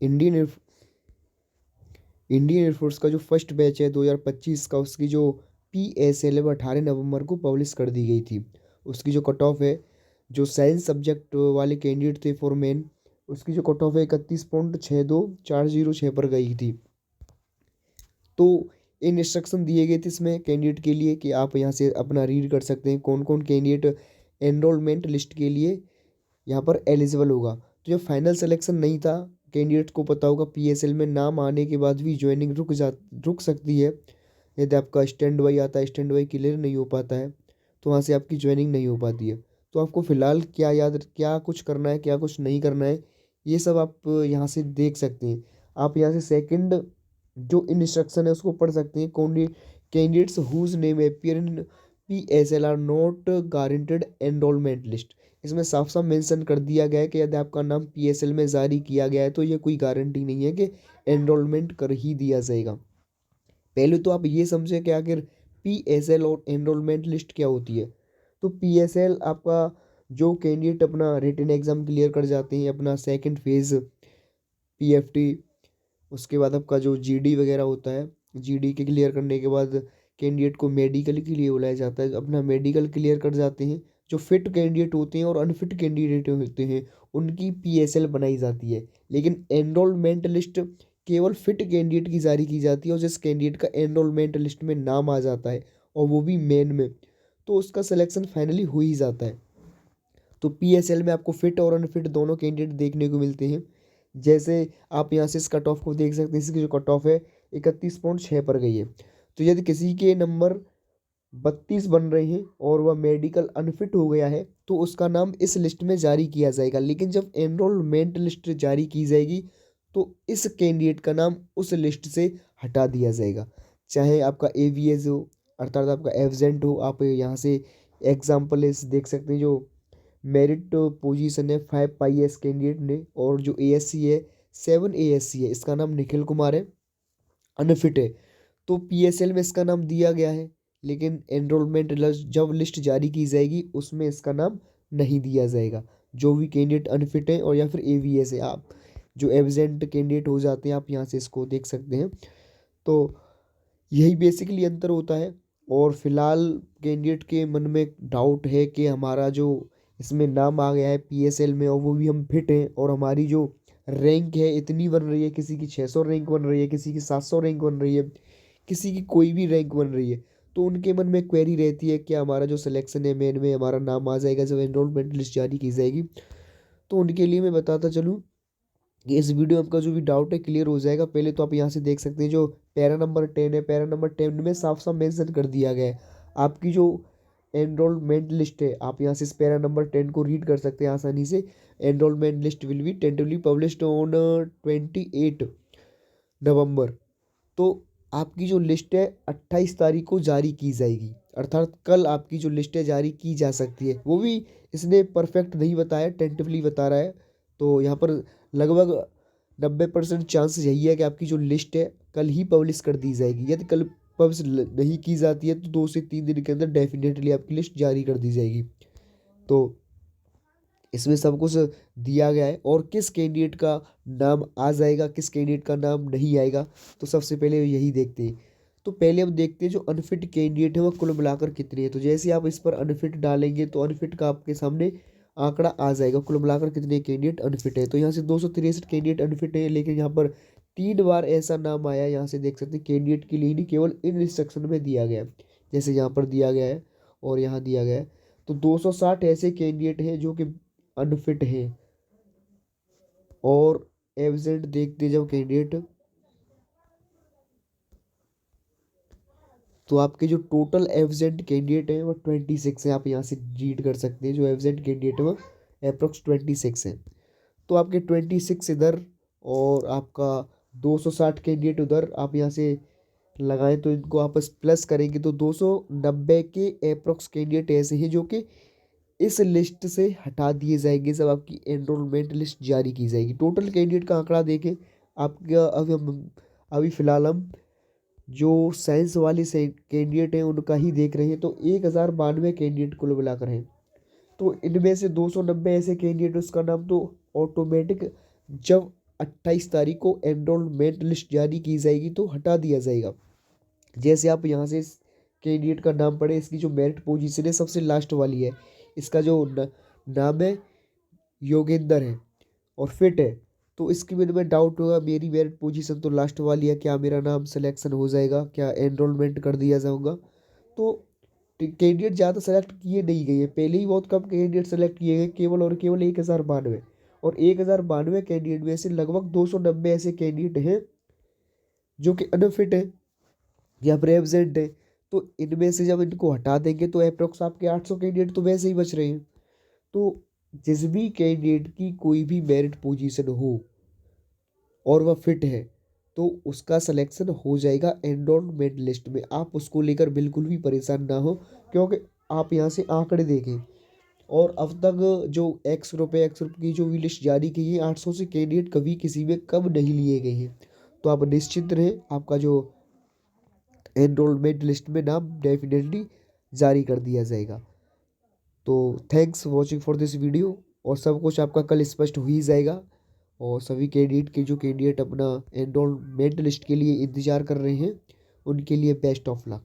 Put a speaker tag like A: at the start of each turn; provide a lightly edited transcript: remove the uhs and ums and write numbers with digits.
A: Indian air Indian air force का जो first batch है 2025 का, उसकी जो PSL है वो 18 नवंबर को पब्लिश कर दी गई थी। उसकी जो कट ऑफ है, जो साइंस सब्जेक्ट वाले कैंडिडेट थे फॉर मेन, उसकी जो कट ऑफ है 31.62406 पर गई थी। तो इन इंस्ट्रक्शन दिए गए थे इसमें कैंडिडेट के लिए कि आप यहाँ से अपना रीड कर सकते हैं कौन कौन कैंडिडेट एनरोलमेंट लिस्ट के लिए यहाँ पर एलिजिबल होगा। तो जब फाइनल सिलेक्शन नहीं था, कैंडिडेट को पता होगा PSL में नाम आने के बाद भी ज्वाइनिंग रुक सकती है। यदि आपका स्टैंड बाई आता है, स्टैंड बाई क्लियर नहीं हो पाता है, तो वहाँ से आपकी ज्वाइनिंग नहीं हो पाती है। तो आपको फ़िलहाल क्या कुछ करना है, क्या कुछ नहीं करना है, ये सब आप यहाँ से देख सकते हैं। आप यहाँ से सेकंड जो इंस्ट्रक्शन है उसको पढ़ सकते हैं। Candidates whose name appear in PSL are not guaranteed enrolment list. इसमें साफ साफ मेंशन कर दिया गया है कि यदि आपका नाम PSL में जारी किया गया है तो ये कोई गारंटी नहीं है कि एनरोलमेंट कर ही दिया जाएगा। पहले तो आप ये समझे कि आखिर PSL और एनरोलमेंट लिस्ट क्या होती है। तो PSL आपका जो कैंडिडेट अपना रिटन एग्जाम क्लियर कर जाते हैं, अपना सेकंड फेज PFT, उसके बाद आपका जो GD वगैरह होता है, GD के क्लियर करने के बाद कैंडिडेट को मेडिकल के लिए बुलाया जाता है। अपना मेडिकल क्लियर कर जाते हैं, जो फिट कैंडिडेट होते हैं और अनफिट कैंडिडेट होते हैं उनकी PSL बनाई जाती है। लेकिन एनरोलमेंट लिस्ट केवल फिट कैंडिडेट की जारी की जाती है, और जिस कैंडिडेट का एनरोलमेंट लिस्ट में नाम आ जाता है और वो भी मेन में, तो उसका सिलेक्शन फाइनली हो ही जाता है। तो PSL में आपको फिट और अनफिट दोनों कैंडिडेट देखने को मिलते हैं। जैसे आप यहाँ से इस कट ऑफ को देख सकते हैं, इसकी जो कट ऑफ है 31.6 पर गई है। तो यदि किसी के नंबर 32 बन रहे हैं और वह मेडिकल अनफिट हो गया है, तो उसका नाम इस लिस्ट में जारी किया जाएगा। लेकिन जब एनरोलमेंट लिस्ट जारी की जाएगी तो इस कैंडिडेट का नाम उस लिस्ट से हटा दिया जाएगा। चाहे आपका AVS हो, अर्थात आपका एब्सेंट हो। आप यहाँ से एग्जाम्पल इस देख सकते हैं, जो मेरिट पोजीशन है 5 कैंडिडेट ने, और जो ASC है 7 ASC है, इसका नाम निखिल कुमार है, अनफिट है। तो PSL में इसका नाम दिया गया है, लेकिन एनरोलमेंट जब लिस्ट जारी की जाएगी उसमें इसका नाम नहीं दिया जाएगा। जो भी कैंडिडेट अनफिट है और या फिर AVS है, आप जो एब्सेंट कैंडिडेट हो जाते हैं, आप यहाँ से इसको देख सकते हैं। तो यही बेसिकली अंतर होता है। और फिलहाल कैंडिडेट के मन में डाउट है कि हमारा जो इसमें नाम आ गया है PSL में, और वो भी हम फिट हैं, और हमारी जो रैंक है इतनी बन रही है, किसी की 600 रैंक बन रही है, किसी की 700 रैंक बन रही है, किसी की कोई भी रैंक बन रही है, तो उनके मन में क्वेरी रहती है कि हमारा जो सिलेक्शन है मेन में हमारा नाम आ जाएगा जब एनरोलमेंट लिस्ट जारी की जाएगी। तो उनके लिए मैं बताता चलूँ कि इस वीडियो में आपका जो भी डाउट है क्लियर हो जाएगा। पहले तो आप यहाँ से देख सकते हैं, जो पैरा नंबर 10 है, पैरा नंबर 10 में साफ साफ मेंशन कर दिया गया है आपकी जो एनरोलमेंट लिस्ट है। आप यहाँ से इस पैरा नंबर 10 को रीड कर सकते हैं आसानी से। Enrolment list will be tentatively published on 28 नवंबर। तो आपकी जो लिस्ट है 28 तारीख को जारी की जाएगी, अर्थात कल आपकी जो लिस्ट है जारी की जा सकती है। वो भी इसने परफेक्ट नहीं बताया, टेंटिवली बता रहा है। तो यहाँ पर लगभग 90% चांसेस यही है कि आपकी जो लिस्ट है कल ही पब्लिश कर दी जाएगी। यदि कल पब्लिश नहीं की जाती है तो 2 से 3 दिन के अंदर डेफिनेटली आपकी लिस्ट जारी कर दी जाएगी। तो इसमें सब कुछ दिया गया है, और किस कैंडिडेट का नाम आ जाएगा, किस कैंडिडेट का नाम नहीं आएगा, तो सबसे पहले यही देखते हैं। तो पहले हम देखते हैं जो अनफिट कैंडिडेट है वो कुल मिलाकर कितने हैं। तो जैसे आप इस पर अनफिट डालेंगे तो अनफिट का आपके सामने आंकड़ा आ जाएगा, कुल मिलाकर कितने कैंडिडेट अनफिट है। तो यहाँ से 263 कैंडिडेट अनफिट है, लेकिन यहाँ पर 3 बार ऐसा नाम आया, यहाँ से देख सकते हैं कैंडिडेट के लिए नहीं, केवल इन इंस्ट्रक्शन में दिया गया है, जैसे यहाँ पर दिया गया है और यहाँ दिया गया है। तो 260 ऐसे कैंडिडेट हैं जो कि अनफिट है। और एब्सेंट देखते जब कैंडिडेट, तो आपके जो टोटल एब्सेंट कैंडिडेट है वो 26 है। आप यहाँ से रीड कर सकते हैं, जो एब्सेंट कैंडिडेट है वो अप्रोक्स 26 है। तो आपके 26 इधर और आपका 260 कैंडिडेट उधर, आप यहाँ से लगाएं तो इनको आपस प्लस करेंगे तो 290 के अप्रोक्स कैंडिडेट ऐसे हैं जो कि इस लिस्ट से हटा दिए जाएंगे जब आपकी एनरोलमेंट लिस्ट जारी की जाएगी। टोटल कैंडिडेट का आंकड़ा देखें आपका, अभी फ़िलहाल हम जो साइंस वाले से कैंडिडेट हैं उनका ही देख रहे हैं, तो 1092 कैंडिडेट कुल मिलाकर हैं। तो इनमें से 290 ऐसे कैंडिडेट, उसका नाम तो ऑटोमेटिक जब 28 तारीख को एनरोलमेंट लिस्ट जारी की जाएगी तो हटा दिया जाएगा। जैसे आप यहाँ से कैंडिडेट का नाम पढ़े, इसकी जो मेरिट पोजीशन है सबसे लास्ट वाली है, इसका जो नाम है योगेंद्र है और फिट है, तो इसके मेरे में डाउट होगा मेरी मेरिट पोजीशन तो लास्ट वाली है, क्या मेरा नाम सिलेक्शन हो जाएगा, क्या एनरोलमेंट कर दिया जाऊँगा। तो कैंडिडेट ज़्यादा सेलेक्ट किए नहीं गए हैं, पहले ही बहुत कम कैंडिडेट सेलेक्ट किए गए, केवल और केवल 1092, और 1092 कैंडिडेट में से लगभग 290 ऐसे कैंडिडेट हैं जो कि अनफिट है या फिर एब्सेंट है। तो इनमें से जब इनको हटा देंगे तो अप्रोक्स आपके 800 कैंडिडेट तो वैसे ही बच रहे हैं। तो जिस भी कैंडिडेट की कोई भी मेरिट पोजीशन हो और वह फिट है तो उसका सिलेक्शन हो जाएगा एनरोलमेंट लिस्ट में। आप उसको लेकर बिल्कुल भी परेशान ना हो, क्योंकि आप यहाँ से आंकड़े देखें और अब तक जो एक्स रुपये की जो भी लिस्ट जारी की है 800 से कैंडिडेट कभी किसी में कम नहीं लिए गए हैं। तो आप निश्चिंत रहें, आपका जो एनरोलमेंट लिस्ट में नाम डेफिनेटली जारी कर दिया जाएगा। तो thanks watching for this video, और सब कुछ आपका कल स्पष्ट हो ही जाएगा। और सभी कैंडिडेट अपना एनरोलमेंट लिस्ट के लिए इंतज़ार कर रहे हैं, उनके लिए बेस्ट ऑफ लक।